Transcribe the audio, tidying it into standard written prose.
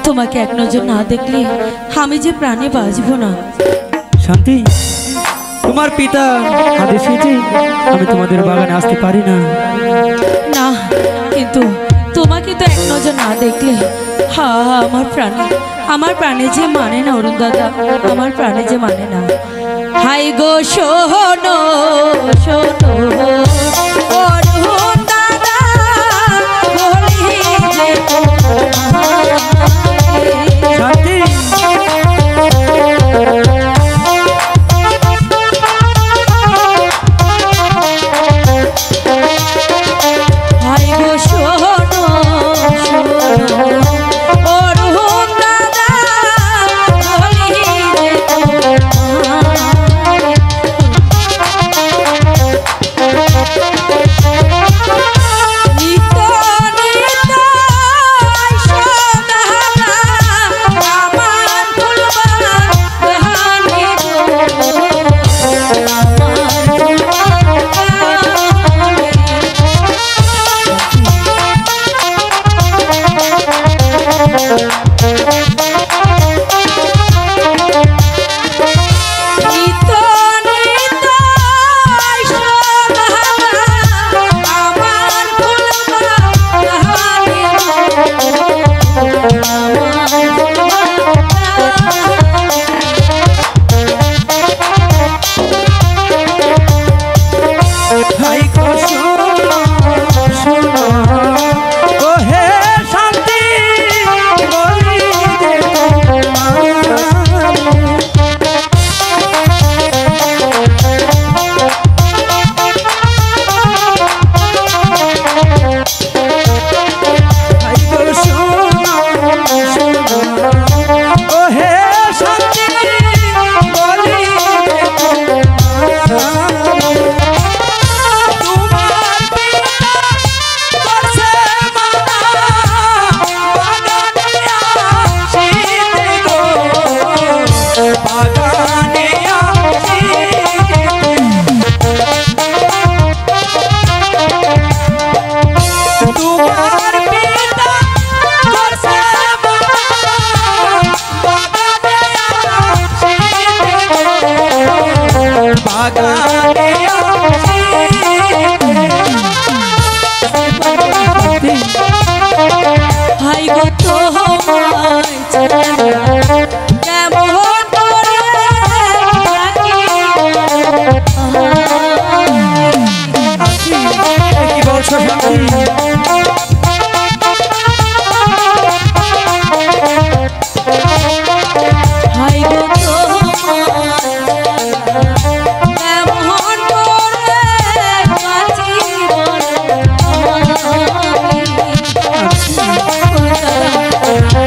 তোমাকে এক নজর না দেখলে আমি যে প্রাণে বাঁচব না। শান্তি, তোমার পিতা আদেশ হয়েছে আমি তোমাদের বাগানে আসতে পারি না। না, কিন্তু তোমাকে তো এক নজর না দেখলে আমার প্রাণে যে মানে না অরুণ দাদা, আমার প্রাণে যে মানে না। হাই গো শোনো শোনো অরুণ দাদা, বলি যে শান্তি, হাই গো শোনো শোনো অরুণ দাদা, বলি যে নিত্য নিত্য সদানা আমার ফুলবাগান দেহানি গো, আমার নিত্য নিত্য সদানা আমার ফুলবাগান দেহানি হাই গো শোনো শোনো ও হে শান্তি, বলি যে হাই গো শোনো শোনো ও হে শান্তি, বলি যে তোমার পিতা করছে মানা বাগানে আসিতে গো, বাগানে আসিতে। তোমার পিতা করছে মানা বাগানে আসিতে। হাই গো তোমায় ছাড়া কেমন করে থাকি কি বলছো শান্তি? হাই গো তোমায় কেমন করে বাঁচি বলো আমি।